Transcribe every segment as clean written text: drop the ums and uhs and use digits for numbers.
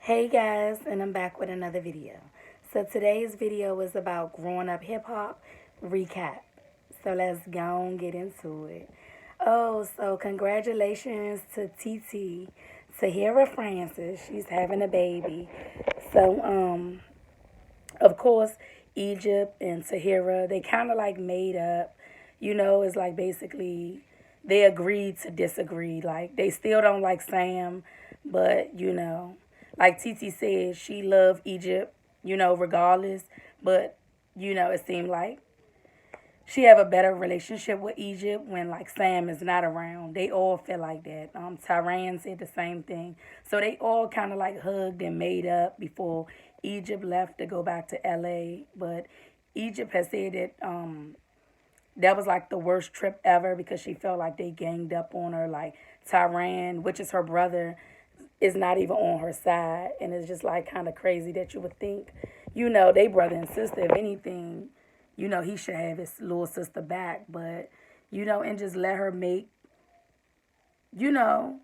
Hey guys, and I'm back with another video. So today's video is about growing up hip hop recap. So let's go and get into it. Oh, so congratulations to TT, Tahira Francis. She's having a baby. So of course, Egypt and Tahira, they kind of like made up. It's like basically they agreed to disagree. Like they still don't like Sam, but like Titi said, she loved Egypt, regardless. But it seemed like she have a better relationship with Egypt when like Sam is not around. They all feel like that. Tyran said the same thing. So they all kind of like hugged and made up before Egypt left to go back to LA. But Egypt has said that that was like the worst trip ever because she felt like they ganged up on her. Like Tyran, which is her brother, is not even on her side, and it's just like kind of crazy that you would think, they brother and sister. If anything, he should have his little sister back, but and just let her make, you know,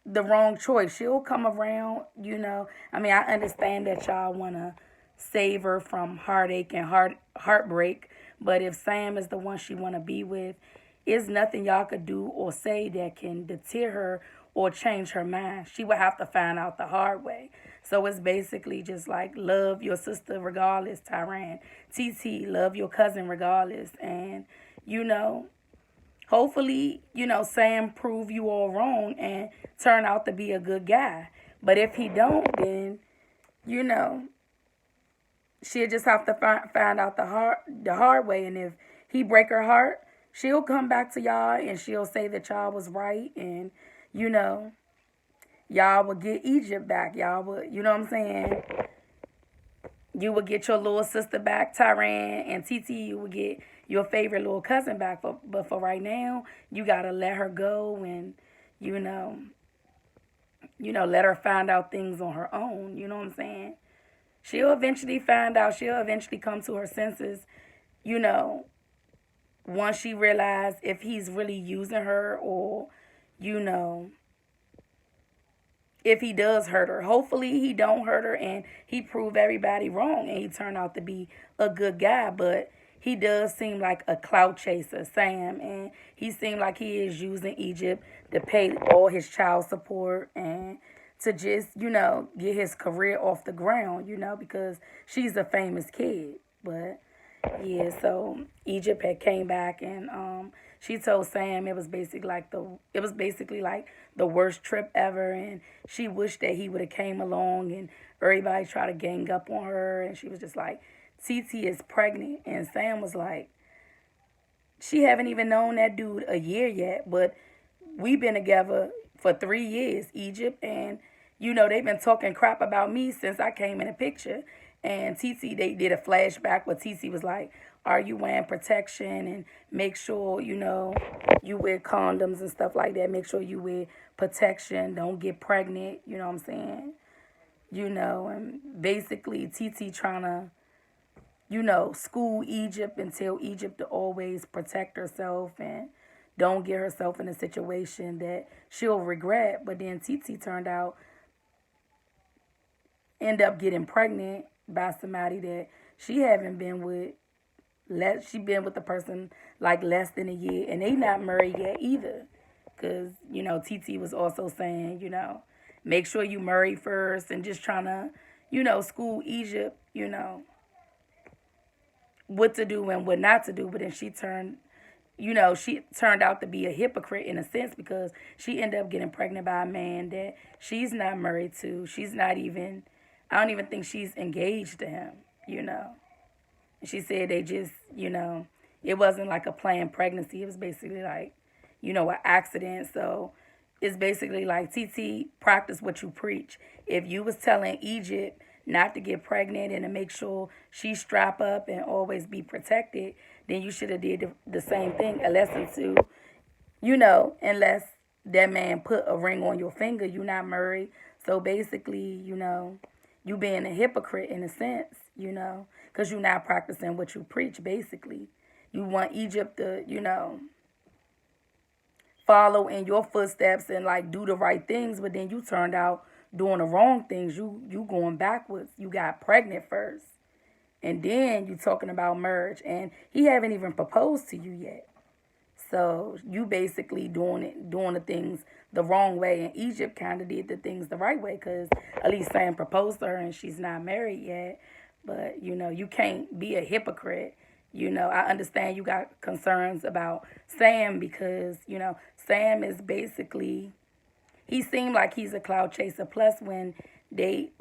the wrong choice. She'll come around. I mean, I understand that y'all wanna save her from heartache and heartbreak, but if Sam is the one she wanna be with, is nothing y'all could do or say that can deter her or change her mind. She would have to find out the hard way. So it's basically just like love your sister regardless, Tyran. TT, love your cousin regardless. And, you know, hopefully, Sam prove you all wrong and turn out to be a good guy. But if he don't, then, you know, she'll just have to find out the hard way. And if he break her heart, she'll come back to y'all and she'll say that y'all was right. And, you know, y'all will get Egypt back. Y'all will, you know what I'm saying? You will get your little sister back, Tyran, and TT. You will get your favorite little cousin back. But for right now, you gotta let her go and you know, let her find out things on her own. You know what I'm saying? She'll eventually find out. She'll eventually come to her senses. You know, once she realizes if he's really using her or, you know, if he does hurt her. Hopefully he don't hurt her and he prove everybody wrong and he turn out to be a good guy. But he does seem like a clout chaser, Sam, and he seemed like he is using Egypt to pay all his child support and to just, get his career off the ground, because she's a famous kid. But yeah, so Egypt had came back and she told Sam it was basically like the worst trip ever, and she wished that he would have came along, and everybody tried to gang up on her, and she was just like, TT is pregnant, and Sam was like, she haven't even known that dude a year yet, but we've been together for 3 years, Egypt, and they've been talking crap about me since I came in the picture. And TT, they did a flashback where TT was like, are you wearing protection? And make sure, you wear condoms and stuff like that. Make sure you wear protection. Don't get pregnant. You know what I'm saying? And basically TT trying to, school Egypt and tell Egypt to always protect herself and don't get herself in a situation that she'll regret. But then TT turned out end up getting pregnant by somebody that she haven't been with. She been with the person like less than a year, and they not married yet either. Cause TT was also saying make sure you marry first, and just trying to school Egypt what to do and what not to do. But then she turned out to be a hypocrite in a sense because she ended up getting pregnant by a man that she's not married to. She's not even, I don't even think she's engaged to him, you know. She said they just, it wasn't like a planned pregnancy. It was basically like, an accident. So it's basically like TT, practice what you preach. If you was telling Egypt not to get pregnant and to make sure she strap up and always be protected, then you should have did the same thing. Unless that man put a ring on your finger, you're not married. So basically, you being a hypocrite in a sense, because you're not practicing what you preach, basically. You want Egypt to, follow in your footsteps and like do the right things, but then you turned out doing the wrong things. You going backwards. You got pregnant first. And then you talking about marriage. And he haven't even proposed to you yet. So you basically doing the things the wrong way. And Egypt kind of did the things the right way because at least Sam proposed to her and she's not married yet. But, you can't be a hypocrite. I understand you got concerns about Sam because, Sam is basically, he seemed like he's a cloud chaser. Plus, when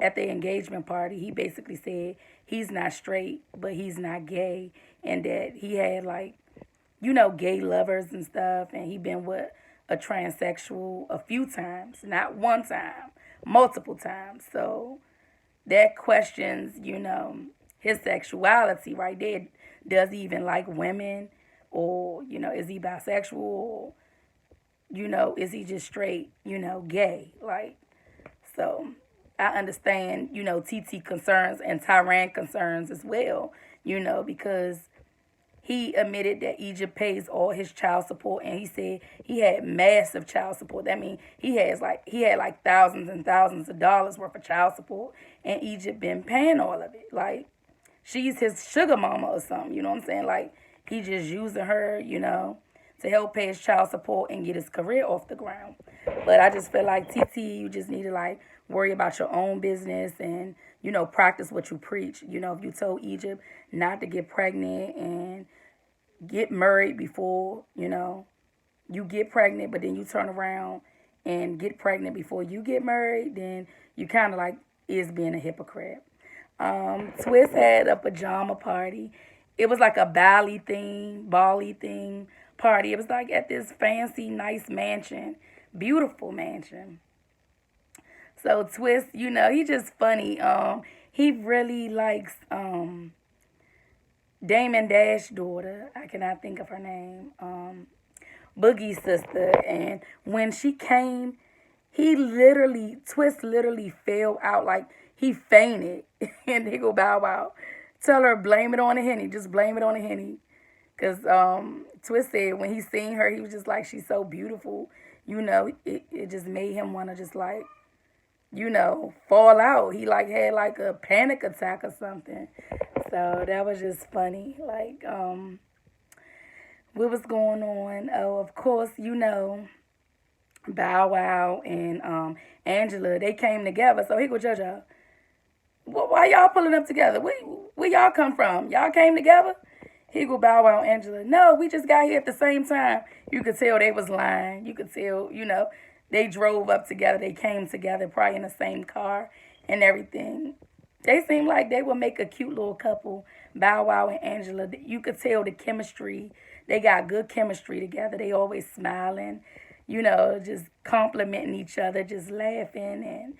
at the engagement party, he basically said he's not straight, but he's not gay. And that he had like, gay lovers and stuff, and he been with a transsexual a few times, not one time, multiple times. So that questions, his sexuality right there. Does he even like women? Or, is he bisexual? Or, is he just straight, gay? Like, so I understand, TT concerns and Tyran concerns as well, because he admitted that Egypt pays all his child support, and he said he had massive child support. That means he had like thousands and thousands of dollars worth of child support, and Egypt been paying all of it. Like, she's his sugar mama or something. You know what I'm saying? Like, he just using her, to help pay his child support and get his career off the ground. But I just feel like TT, you just need to like worry about your own business and practice what you preach. If you told Egypt not to get pregnant and get married before, you get pregnant, but then you turn around and get pregnant before you get married, then you kind of like is being a hypocrite. Twist had a pajama party. It was like a Bali thing party. It was like at this fancy, nice mansion, beautiful mansion. So Twist, he just funny. He really likes Damon Dash daughter. I cannot think of her name. Boogie's sister. And when she came, Twist literally fell out. Like, he fainted. And they go, Bow Wow, tell her, blame it on the Henny. Just blame it on the Henny. Because Twist said when he seen her, he was just like, she's so beautiful. It just made him want to just like, fall out. He like had like a panic attack or something. So that was just funny. Like, what was going on? Oh, of course, Bow Wow and Angela, they came together. So here go JoJo. Why y'all pulling up together? Where y'all come from? Y'all came together? Here go Bow Wow and Angela. No, we just got here at the same time. You could tell they was lying. You could tell, they drove up together. They came together probably in the same car and everything. They seemed like they would make a cute little couple, Bow Wow and Angela. You could tell the chemistry. They got good chemistry together. They always smiling, just complimenting each other, just laughing. And,